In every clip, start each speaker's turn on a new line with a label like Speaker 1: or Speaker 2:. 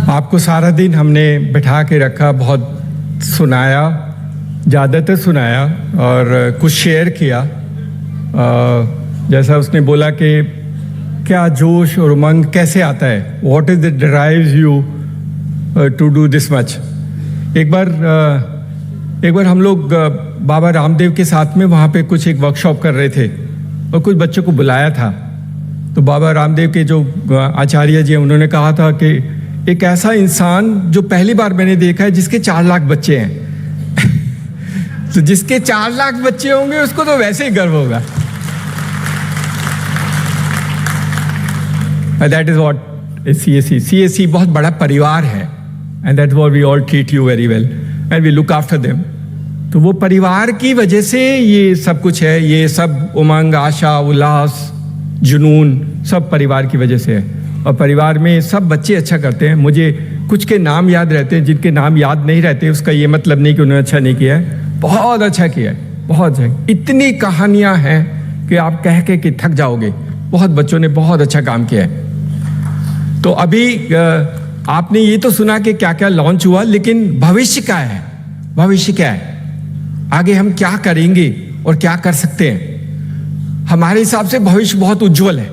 Speaker 1: आपको सारा दिन हमने बिठा के रखा, बहुत सुनाया, ज़्यादातर सुनाया और कुछ शेयर किया। जैसा उसने बोला कि क्या जोश और उमंग कैसे आता है, what is that drives you to do this much. एक बार हम लोग बाबा रामदेव के साथ में वहाँ पे कुछ एक वर्कशॉप कर रहे थे और कुछ बच्चों को बुलाया था। तो बाबा रामदेव के जो आचार्य जी हैं उन्होंने कहा था कि एक ऐसा इंसान जो पहली बार मैंने देखा है जिसके 4 लाख बच्चे हैं तो जिसके 4 लाख बच्चे होंगे उसको तो वैसे ही गर्व होगा। That is what is CSC। CSC बहुत बड़ा परिवार है and that what we all treat you very well and we look after them. तो वो परिवार की वजह से ये सब कुछ है, ये सब उमंग, आशा, उल्लास, जुनून सब परिवार की वजह से है। और परिवार में सब बच्चे अच्छा करते हैं। मुझे कुछ के नाम याद रहते हैं, जिनके नाम याद नहीं रहते उसका ये मतलब नहीं कि उन्होंने अच्छा नहीं किया है, बहुत अच्छा किया है, बहुत अच्छा। इतनी कहानियां हैं कि आप कह के कि थक जाओगे। बहुत बच्चों ने बहुत अच्छा काम किया है। तो अभी आपने ये तो सुना कि क्या क्या लॉन्च हुआ, लेकिन भविष्य क्या है, भविष्य क्या है, आगे हम क्या करेंगे और क्या कर सकते हैं। हमारे हिसाब से भविष्य बहुत उज्जवल है,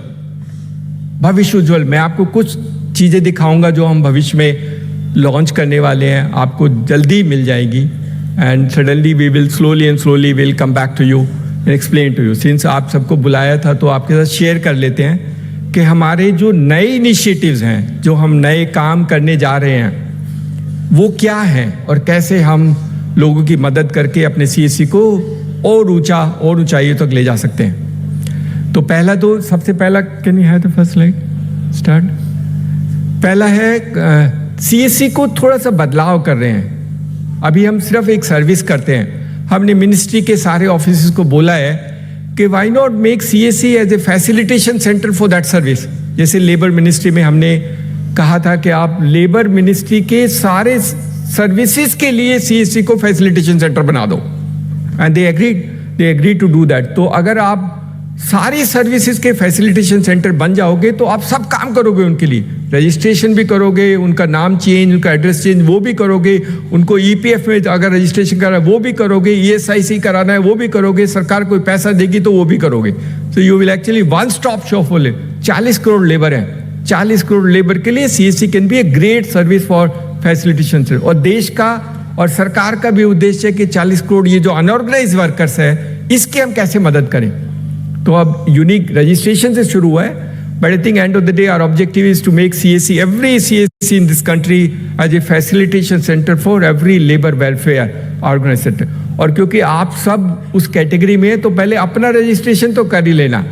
Speaker 1: भविष्य उज्जवल। मैं आपको कुछ चीज़ें दिखाऊंगा जो हम भविष्य में लॉन्च करने वाले हैं, आपको जल्दी मिल जाएगी। And suddenly we will slowly will come back to you and explain to you. Since आप सबको बुलाया था तो आपके साथ शेयर कर लेते हैं कि हमारे जो नए इनिशिएटिव्स हैं, जो हम नए काम करने जा रहे हैं, वो क्या हैं और कैसे हम लोगों की मदद करके अपने CSC को और ऊंचा और ऊंचाइयों तक ले जा सकते हैं। तो पहला, तो सबसे पहला, can you have the first slide start. पहला है CSC को थोड़ा सा बदलाव कर रहे हैं। अभी हम सिर्फ एक सर्विस करते हैं। हमने मिनिस्ट्री के सारे ऑफिस को बोला है कि why not make CSC as a facilitation centre for that service. जैसे लेबर मिनिस्ट्री में हमने कहा था कि आप लेबर मिनिस्ट्री के सारे सर्विसेज के लिए CSC को फैसिलिटेशन सेंटर बना दो, and they agree to do that. तो अगर आप सारी सर्विसेज के फैसिलिटेशन सेंटर बन जाओगे तो आप सब काम करोगे उनके लिए। रजिस्ट्रेशन भी करोगे, उनका नाम चेंज, उनका एड्रेस चेंज वो भी करोगे, उनको EPF में अगर रजिस्ट्रेशन कराना है वो भी करोगे, ESIC कराना है वो भी करोगे, सरकार कोई पैसा देगी तो वो भी करोगे। तो you will actually one stop shop for 40 crore labour है। 40 करोड़ लेबर के लिए CSC can be a great service for facilitation centre. और देश का और सरकार का भी उद्देश्य है कि 40 करोड़ ये जो अनऑर्गेनाइज वर्कर्स है इसके हम कैसे मदद करें। तो अब यूनिक रजिस्ट्रेशन से शुरू हुआ है, but I think end of the day our objective is to make CSC, every CSC in this country as a facilitation centre for every labour welfare organisation. और क्योंकि आप सब उस कैटेगरी में है तो पहले अपना रजिस्ट्रेशन तो कर ही लेना,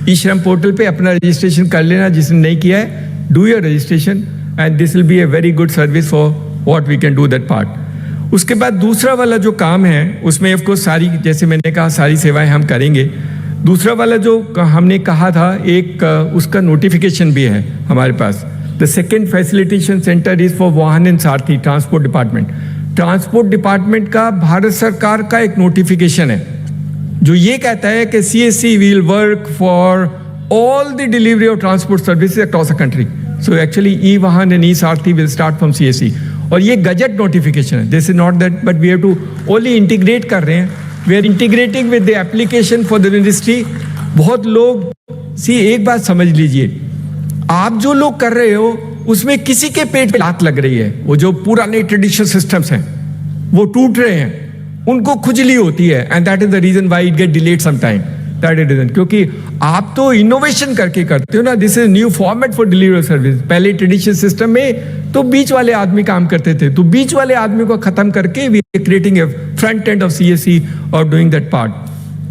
Speaker 1: ई-श्रम पोर्टल पे अपना रजिस्ट्रेशन कर लेना। जिसने नहीं किया है, do your registration and this will be a very good service for what we can do that part. उसके बाद दूसरा वाला जो काम है उसमें ऑफ कोर्स सारी, जैसे मैंने कहा, सारी सेवाएं हम करेंगे। दूसरा वाला जो हमने कहा था, एक उसका नोटिफिकेशन भी है हमारे पास। The second facilitation centre is for Vahan and Sarathi, transport department. Transport department का भारत सरकार का एक नोटिफिकेशन है जो ये कहता है कि CSC will work for all the delivery of transport services across the country. So actually eVahan and eSarathi will start from CSC। और ये गजट नोटिफिकेशन है, this is not that, but we have to only integrate कर रहे हैं। We are integrating with the application for the ministry. बहुत लोग एक बात समझ लीजिए, आप जो लोग कर रहे हो उसमें किसी के पेट पे लात लग रही है। वो जो पुराने ट्रेडिशनल सिस्टम्स हैं वो टूट रहे हैं, उनको खुजली होती है, and that is the reason why it get delayed some time. That is reason, क्योंकि आप तो इनोवेशन करके करते हो ना। This is new format for delivery service. पहले ट्रेडिशनल सिस्टम में तो बीच वाले आदमी काम करते थे, तो बीच वाले आदमी को खत्म करके we are creating a front end of CSC और डूइंग दैट पार्ट।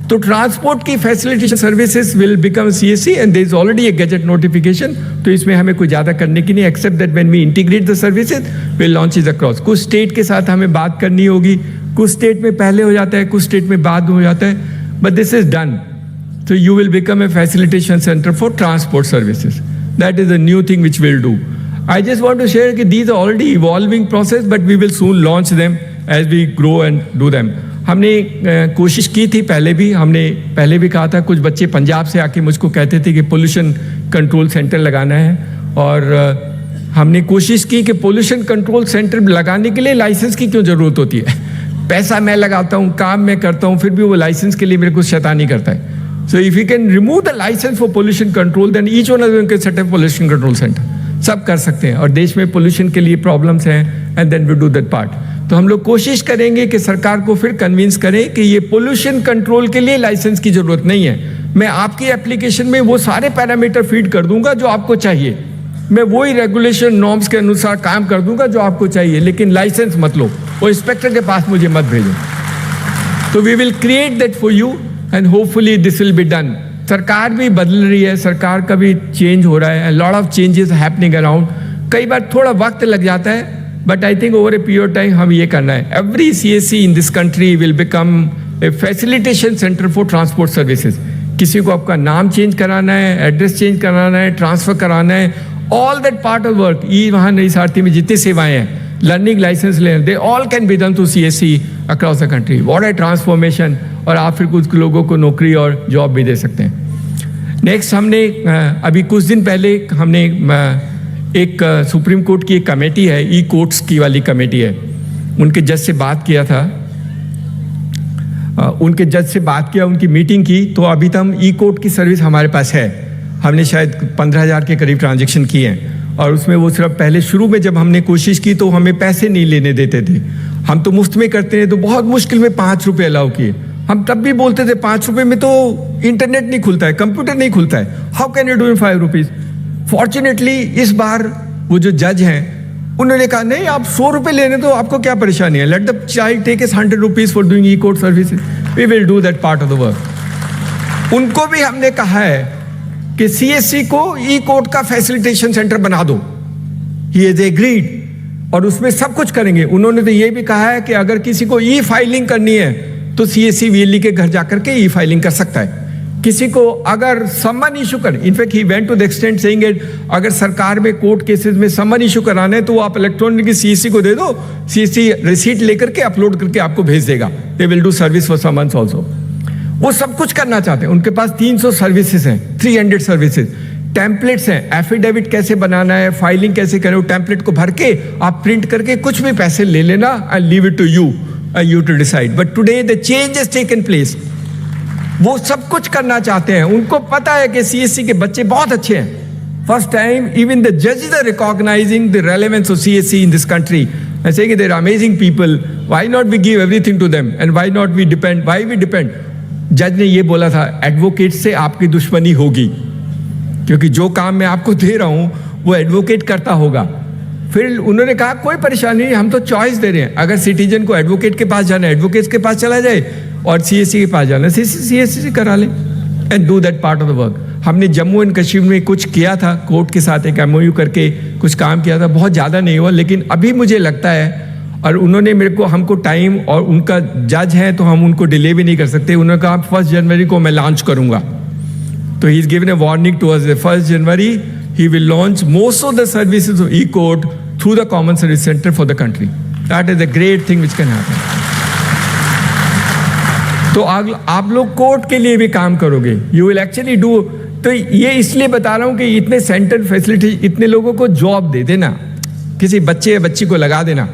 Speaker 1: तो ट्रांसपोर्ट की facilitation services will become CSC and there is already a gazette notification. तो इसमें हमें कुछ ज्यादा करने की नहीं, except that when we integrate the services we launch is across. कुछ स्टेट के साथ हमें बात करनी होगी, कुछ स्टेट में पहले हो जाता है, कुछ स्टेट में बाद हो जाता है, but this is done. So you will become a facilitation center for transport services. That is a new thing which we'll do. I just want to share that these are already evolving process, but we will soon launch them as we grow and do them. हमने कोशिश की थी हमने पहले भी कहा था। कुछ बच्चे पंजाब से आके मुझको कहते थे कि पोल्यूशन कंट्रोल सेंटर लगाना है, और हमने कोशिश की कि पोल्यूशन कंट्रोल सेंटर लगाने के लिए लाइसेंस की क्यों ज़रूरत होती है। पैसा मैं लगाता हूँ, काम मैं करता हूँ, फिर भी वो लाइसेंस के लिए मेरे को शैतानी करता है। So if you can remove the licence for pollution control then each one of them can set up pollution control centre. सब कर सकते हैं और देश में पोल्यूशन के लिए प्रॉब्लम्स हैं and then we do that part. तो हम लोग कोशिश करेंगे कि सरकार को फिर कन्विंस करें कि ये पोल्यूशन कंट्रोल के लिए लाइसेंस की ज़रूरत नहीं है। मैं आपकी एप्लीकेशन में वो सारे पैरामीटर फीड कर दूंगा जो आपको चाहिए, मैं वही रेगुलेशन नॉर्म्स के अनुसार काम कर दूंगा जो आपको चाहिए, लेकिन लाइसेंस मत लो, वो इंस्पेक्टर के पास मुझे मत भेजो। तो we will create that for you and hopefully this will be done. सरकार भी बदल रही है, सरकार का भी चेंज हो रहा है, lot of changes happening around. कई बार थोड़ा वक्त लग जाता है, but I think over a period time हम ये करना है। Every CSC in this country will become a facilitation centre for transport services. किसी को आपका नाम चेंज कराना है, एड्रेस चेंज कराना है, ट्रांसफर कराना है, all that part of work, eVahan नई सारथी में जितनी सेवाएं हैं, लर्निंग लाइसेंस लेना, they all can be done through CSC across the country. What A transformation. और आप फिर कुछ लोगों को नौकरी और जॉब भी दे सकते हैं। नेक्स्ट हमने अभी कुछ दिन पहले हमने एक सुप्रीम कोर्ट की एक कमेटी है, ई कोर्ट्स की वाली कमेटी है, उनके जज से बात किया था, उनकी मीटिंग की। तो अभी तक हम ई कोर्ट की सर्विस हमारे पास है, हमने शायद 15,000 के करीब ट्रांजैक्शन किए हैं। और उसमें वो सिर्फ पहले शुरू में जब हमने कोशिश की तो हमें पैसे नहीं लेने देते थे, हम तो मुफ्त में करते हैं, तो बहुत मुश्किल में 5 रुपये अलाउ किए। हम तब भी बोलते थे 5 रुपये में तो इंटरनेट नहीं खुलता है, कंप्यूटर नहीं खुलता है, how can you do in 5 rupees. Fortunately इस बार वो जो जज हैं उन्होंने कहा नहीं, आप 100 रुपये लेने दो, आपको क्या परेशानी है, let the child take is 100 rupees for doing e court services, we will do that part of the work. उनको भी हमने कहा है कि CSC को ई कोर्ट का फैसिलिटेशन सेंटर बना दो, ही इज एग्रीड, और उसमें सब कुछ करेंगे। उन्होंने तो ये भी कहा है कि अगर किसी को ई फाइलिंग करनी है तो CSC VLE के घर जाकर के ई फाइलिंग कर सकता है। किसी को अगर समन इशू कर, in fact he went to the extent saying it, अगर सरकार में कोर्ट केसेस में समन इशू कराना है तो आप इलेक्ट्रॉनिक CSC को दे दो, CSC रिसीट लेकर के अपलोड करके आपको भेज देगा। They will do service for summons also. वो सब कुछ करना चाहते हैं। उनके पास 300 सर्विसेज हैं, 300 सर्विसेज, टेम्पलेट्स हैं, एफिडेविट कैसे बनाना है, फाइलिंग कैसे करें, वो टेम्पलेट को भर के आप प्रिंट करके कुछ भी पैसे ले लेना, I leave it to you to decide. But today the change has taken place. वो सब कुछ करना चाहते हैं। उनको पता है कि CSC के बच्चे बहुत अच्छे हैं। फर्स्ट टाइम इवन द जजेस are recognising the relevance of CSC in this country and saying they are amazing people, why not we give everything to them and why not we depend, why we depend. जज ने ये बोला था, advocate से आपकी दुश्मनी होगी, क्योंकि जो काम मैं आपको दे रहा हूं वो एडवोकेट करता होगा। फिर उन्होंने कहा कोई परेशानी नहीं, हम तो चॉइस दे रहे हैं, अगर सिटीजन को एडवोकेट के पास जाना है एडवोकेट के पास चला जाए, और CSC के पास जाना है CSC से करा ले and do that part of the work. हमने जम्मू एंड कश्मीर में कुछ किया था, कोर्ट के साथ एक MOU करके कुछ काम किया था, बहुत ज़्यादा नहीं हुआ, लेकिन अभी मुझे लगता है, और उन्होंने मेरे को हमको टाइम, और उनका जज है तो हम उनको डिले भी नहीं कर सकते, उन्होंने कहा 1 जनवरी को मैं लॉन्च करूंगा। तो he is given a warning to us, 1 January he will launch most of the services of e court through the common service centre for the country. That is a great thing which can happen. तो आप लोग court के लिए भी काम करोगे, you will actually do. तो ये इसलिए बता रहा हूं कि इतने सेंटर फैसिलिटी, इतने लोगों को जॉब दे देना, किसी बच्चे या बच्ची को लगा देना,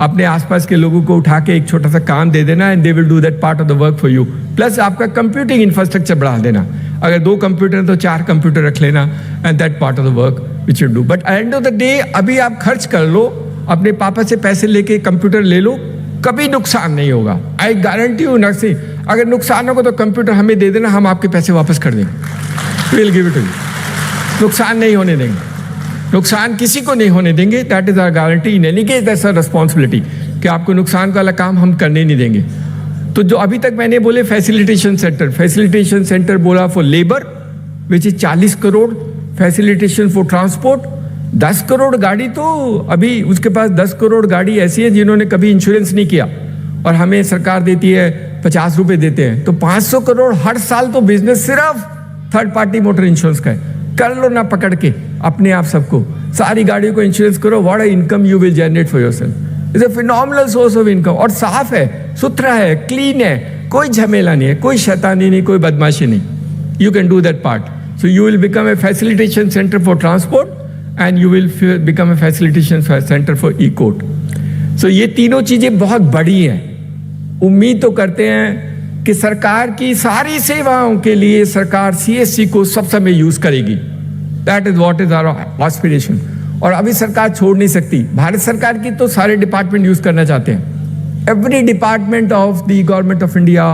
Speaker 1: अपने आसपास के लोगों को उठा के एक छोटा सा काम दे देना and they will do that part of the work for you. Plus आपका कंप्यूटिंग इंफ्रास्ट्रक्चर बढ़ा देना, अगर 2 कंप्यूटर है तो 4 कंप्यूटर रख लेना and that part of the work which you do. But and of the day अभी आप खर्च कर लो, अपने पापा से पैसे लेके कंप्यूटर ले लो, कभी नुकसान नहीं होगा। आई गारंटी यू नर्सिंग, अगर नुकसान होगा तो कंप्यूटर हमें दे देना, हम आपके पैसे वापस कर देंगे, will give it to you. नुकसान नहीं होने देंगे, नुकसान किसी को नहीं होने देंगे। That is our guarantee. In any case that's our responsibility कि आपको नुकसान वाला काम हम करने नहीं देंगे। तो जो अभी तक मैंने बोले फैसिलिटेशन सेंटर बोला for labour which is 40 crore, facilitation for transport 10 crore गाड़ी, तो अभी उसके पास 10 करोड़ गाड़ी ऐसी है जिन्होंने कभी इंश्योरेंस नहीं किया और हमें सरकार देती है 50 रुपए देते हैं, तो 500 करोड़ हर साल तो बिजनेस सिर्फ थर्ड पार्टी मोटर इंश्योरेंस का है। कर लो ना पकड़ के अपने आप सबको, सारी गाड़ियों को इंश्योरेंस करो, what a income you will generate for yourself. Is a phenomenal source of income, और साफ है, सुथरा है, क्लीन है, कोई झमेला नहीं है, कोई शैतानी नहीं, कोई बदमाशी नहीं। You can do that part. So you will become a facilitation centre for transport and you will become a facilitation center for e-court. So ये तीनों चीजें बहुत बड़ी हैं। उम्मीद तो करते हैं कि सरकार की सारी सेवाओं के लिए सरकार CSC को सब समय यूज करेगी। That is what is our aspiration. और अभी सरकार छोड़ नहीं सकती। भारत सरकार की तो सारे डिपार्टमेंट यूज करना चाहते हैं। Every department of the government of India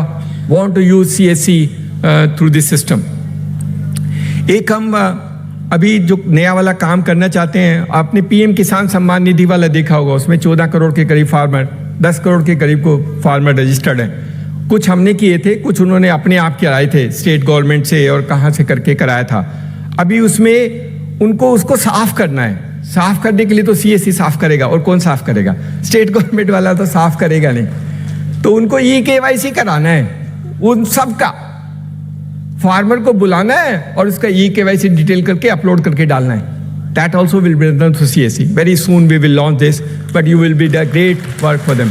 Speaker 1: want to use CSC through this system. एक हम अभी जो नया वाला काम करना चाहते हैं, आपने PM किसान सम्मान निधि वाला देखा होगा, उसमें 14 करोड़ के करीब फार्मर, 10 करोड़ के करीब को फार्मर रजिस्टर्ड हैं। कुछ हमने किए थे, कुछ उन्होंने अपने आप कराए थे स्टेट गवर्नमेंट से और कहाँ से करके कराया था। अभी उसमें उनको उसको साफ करना है। साफ करने के लिए तो CSC साफ करेगा, और कौन साफ करेगा? स्टेट गवर्नमेंट वाला तो साफ करेगा नहीं। तो उनको KYC कराना है, उन सब का फार्मर को बुलाना है और उसका KYC डिटेल करके अपलोड करके डालना है। That also will be done through CSC. Very soon we will launch this, but you will be the great work for them.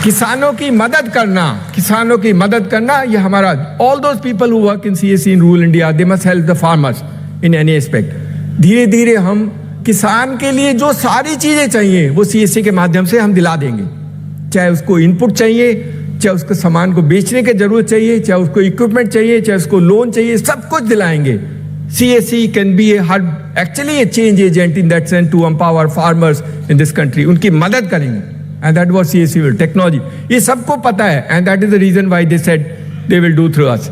Speaker 1: किसानों की मदद करना, किसानों की मदद करना, ये हमारा all those people who work in CSC in rural India, they must help the farmers in any aspect. धीरे धीरे हम किसान के लिए जो सारी चीजें चाहिए वो CSC के माध्यम से हम दिला देंगे। चाहे उसको इनपुट चाहिए, चाहे उसको सामान को बेचने की जरूरत चाहिए, चाहे उसको इक्विपमेंट चाहिए, चाहे उसको लोन चाहिए, सब कुछ दिलाएंगे। CSC can be actually a change agent in that sense to empower farmers in this country. उनकी मदद करेंगे, and that was CSC will technology. ये सबको पता है, and that is the reason why they said they will do through us.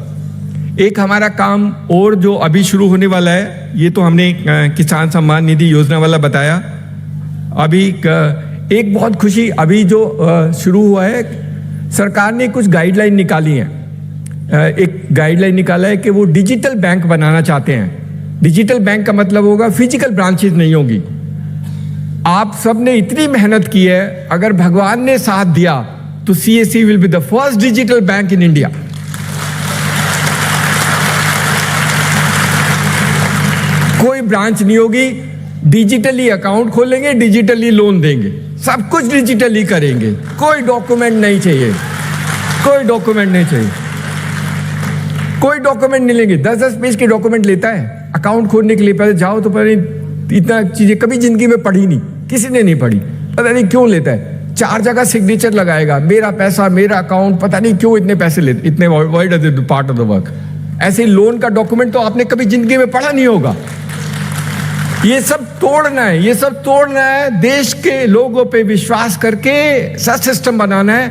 Speaker 1: एक हमारा काम और जो अभी शुरू होने वाला है, ये तो हमने किसान सम्मान निधि योजना वाला बताया। अभी एक बहुत खुशी अभी जो शुरू हुआ है, सरकार ने कुछ गाइडलाइन निकाली हैं। एक गाइडलाइन निकाला है कि वो डिजिटल बैंक बनाना चाहते हैं। डिजिटल बैंक का मतलब होगा फिजिकल ब्रांचेज नहीं होगी। आप सब ने इतनी मेहनत की है, अगर भगवान ने साथ दिया तो CSC will be the first digital bank in India. कोई ब्रांच नहीं होगी, डिजिटली अकाउंट खोलेंगे, डिजिटली लोन देंगे, सब कुछ डिजिटली करेंगे। कोई डॉक्यूमेंट नहीं चाहिए, कोई डॉक्यूमेंट नहीं चाहिए, कोई डॉक्यूमेंट नहीं लेंगे। 10-10 पेज के डॉक्यूमेंट लेता है अकाउंट खोलने के लिए। पहले जाओ तो पहले इतना चीजें कभी जिंदगी में पढ़ी नहीं, किसी ने नहीं पढ़ी, पता नहीं क्यों लेता है। 4 जगह सिग्नेचर लगाएगा, मेरा पैसा, मेरा अकाउंट, पता नहीं क्यों इतने पैसे लेते, इतने wide does it part of the work. ऐसे लोन का डॉक्यूमेंट तो आपने कभी जिंदगी में पढ़ा नहीं होगा। ये सब तोड़ना है, ये सब तोड़ना है, देश के लोगों पे विश्वास करके सच सिस्टम बनाना है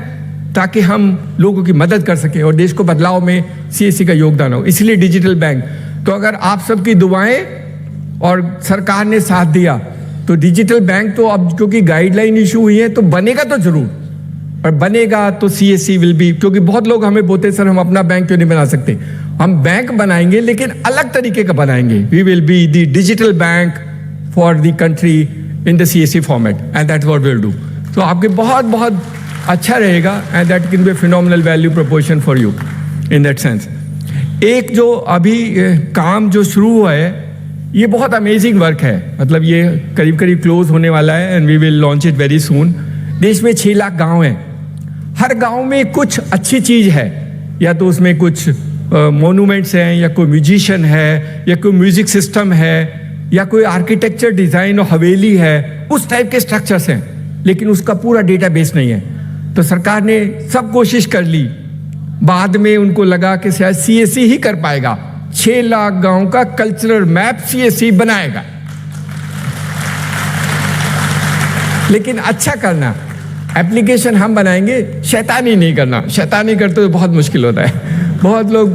Speaker 1: ताकि हम लोगों की मदद कर सकें और देश को बदलाव में CSC का योगदान हो। इसलिए डिजिटल बैंक। तो अगर आप सबकी दुआएं और सरकार ने साथ दिया तो डिजिटल बैंक तो अब क्योंकि गाइडलाइन इशू हुई है तो बनेगा तो जरूर, और बनेगा तो CSC विल बी। क्योंकि बहुत लोग हमें बोलते सर हम अपना बैंक क्यों नहीं बना सकते। हम बैंक बनाएंगे लेकिन अलग तरीके का बनाएंगे। We will be the digital bank for the country in the CSC format, and that's what we will do. तो आपके बहुत बहुत अच्छा रहेगा, and that can be phenomenal value proportion for you in that sense. एक जो अभी काम जो शुरू हुआ है ये बहुत अमेजिंग वर्क है, मतलब ये करीब करीब क्लोज होने वाला है and we will launch it very soon. देश में 6 लाख गांव हैं, हर गांव में कुछ अच्छी चीज है, या तो उसमें कुछ मोनूमेंट्स हैं, या कोई म्यूजिशियन है, या कोई म्यूजिक सिस्टम है, या कोई आर्किटेक्चर डिजाइन और हवेली है, उस टाइप के स्ट्रक्चर्स हैं, लेकिन उसका पूरा डेटाबेस नहीं है। तो सरकार ने सब कोशिश कर ली, बाद में उनको लगा कि शायद CSC ही कर पाएगा। 6 लाख गांव का कल्चरल मैप CSC बनाएगा, लेकिन अच्छा करना। एप्लीकेशन हम बनाएंगे, शैतानी नहीं करना। शैतानी करते तो बहुत मुश्किल होता है। बहुत लोग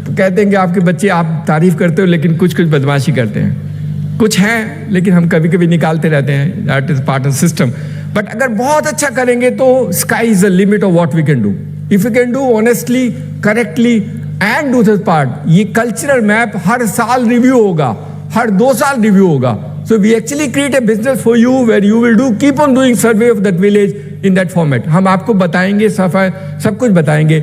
Speaker 1: कहते हैं कि आपके बच्चे, आप तारीफ करते हो लेकिन कुछ कुछ बदमाशी करते हैं। कुछ हैं लेकिन हम कभी कभी निकालते रहते हैं, that is part of system. But अगर बहुत अच्छा करेंगे तो sky is the limit of what we can do if you can do honestly, correctly and do this part. ये कल्चरल मैप हर साल रिव्यू होगा, हर 2 साल रिव्यू होगा। So we actually create a business for you where you will keep on doing survey of that village in that format. हम आपको बताएंगे, सब कुछ बताएंगे।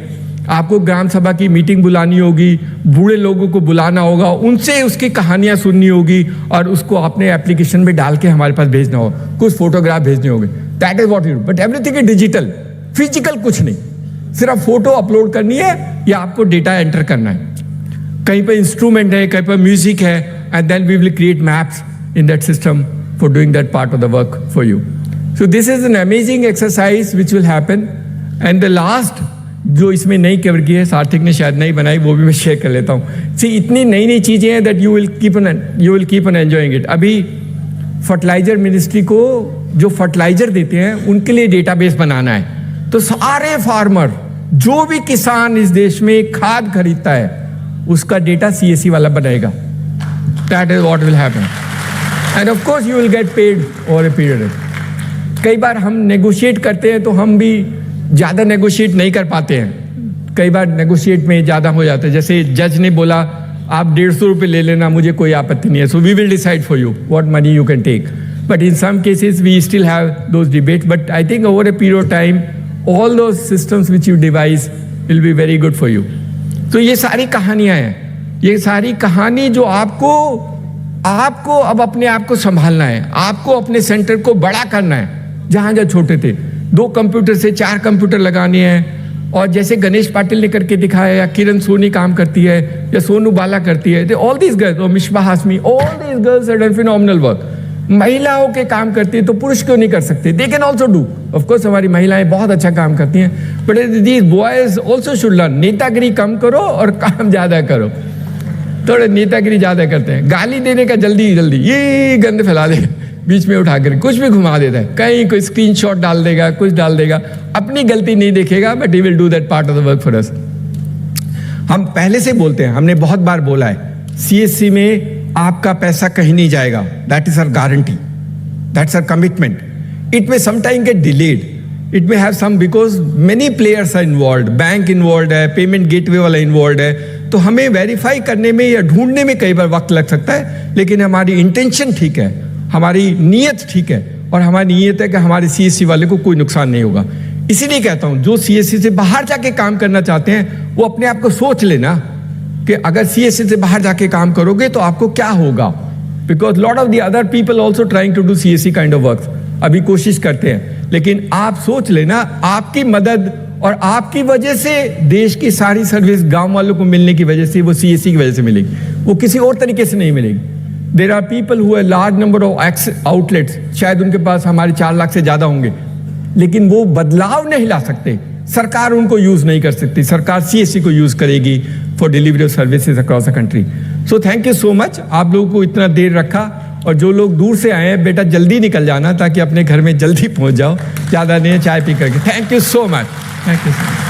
Speaker 1: आपको ग्राम सभा की मीटिंग बुलानी होगी, बूढ़े लोगों को बुलाना होगा, उनसे उसकी कहानियां सुननी होगी और उसको अपने एप्लीकेशन में डाल के हमारे पास भेजना होगा, कुछ फोटोग्राफ भेजने होंगे। That is what you do, but everything is digital, physical कुछ नहीं। सिर्फ फोटो अपलोड करनी है या आपको डेटा एंटर करना है। कहीं पर इंस्ट्रूमेंट है, कहीं पर म्यूजिक है, and then we will create maps in that system for doing that part of the work for you. So this is an amazing exercise which will happen. And the last जो इसमें नई cover की है, सार्थक ने शायद नहीं बनाई, वो भी मैं शेयर कर लेता हूँ. सी इतनी नई नई चीज़ें हैं that you will keep on enjoying it. अभी फर्टिलाइजर मिनिस्ट्री को जो फर्टिलाइजर देते हैं उनके लिए डेटाबेस बनाना है. तो सारे फार्मर, जो भी किसान इस देश में खाद खरीदता है, उसका डेटा CSC वाला बनाएगा. That is what will happen. End of course you will get paid over a period. कई बार हम नेगोशिएट करते हैं तो हम भी ज़्यादा नेगोशिएट नहीं कर पाते हैं. कई बार नेगोशिएट में ज़्यादा हो जाता है. जैसे जज ने बोला आप 150 रुपये ले लेना, मुझे कोई आपत्ति नहीं है, so we will decide for you what money you can take. But in some cases we still have those debate. But I think over a period of time all those systems which you devise will be very good for you. तो ये सारी कहानियाँ हैं. ये सारी कहानी जो आपको अब अपने आप को संभालना है, आपको अपने सेंटर को बड़ा करना है. जहाँ जहाँ छोटे थे 2 कंप्यूटर से 4 कंप्यूटर लगाने हैं. और जैसे गणेश पाटिल ने करके दिखाया, या किरण सोनी काम करती है, या सोनू बाला करती है, ऑल दीज गर्ल्स, और Mishba Hashmi, all these girls have done phenomenal work. महिलाओं के काम करती है तो पुरुष क्यों नहीं कर सकते? They can also do. Of course हमारी महिलाएं बहुत अच्छा काम करती हैं, but these boys also should learn. नेतागिरी कम करो और काम ज़्यादा करो. थोड़ा नेतागिरी ज़्यादा करते हैं, गाली देने का जल्दी ये गंद फैला दे, बीच में उठा कर कुछ भी घुमा देता है, कहीं कोई स्क्रीनशॉट डाल देगा, कुछ डाल देगा, अपनी गलती नहीं देखेगा, but he will do that part of the work for us. हम पहले से बोलते हैं, हमने बहुत बार बोला है, CSC में आपका पैसा कहीं नहीं जाएगा. That is our guarantee, that's our commitment. It may sometime get delayed, it may have some, because many players are involve, bank involve है, पेमेंट गेटवे वाला इन्वॉल्व है, तो हमें वेरीफाई करने में या ढूंढने में कई बार वक्त लग सकता है. लेकिन हमारी इंटेंशन ठीक है, हमारी नीयत ठीक है, और हमारी नीयत है कि हमारे CSC वाले को कोई नुकसान नहीं होगा. इसीलिए कहता हूं, जो CSC से बाहर जाके काम करना चाहते हैं वो अपने आप को सोच लेना कि अगर CSC से बाहर जाके काम करोगे तो आपको क्या होगा. Because lot of the other people also trying to do CSC kind of work, अभी कोशिश करते हैं. लेकिन आप सोच लेना, आपकी मदद और आपकी वजह से देश की सारी सर्विस गांव वालों को मिलने की वजह से, वो CSC की वजह से मिलेगी, वो किसी और तरीके से नहीं मिलेगी. देर आर पीपल हु है लार्ज नंबर ऑफ आउटलेट्स, शायद उनके पास हमारे 4 लाख से ज़्यादा होंगे, लेकिन वो बदलाव नहीं ला सकते. सरकार उनको यूज़ नहीं कर सकती. सरकार CSC को यूज़ करेगी for delivery of services across the country. So thank you so much. आप लोगों को इतना देर रखा, और जो लोग दूर से आए हैं, बेटा जल्दी निकल जाना ताकि अपने घर में जल्दी पहुंच जाओ, ज़्यादा नहीं है, चाय पी करके. Thank you so much. Thank you.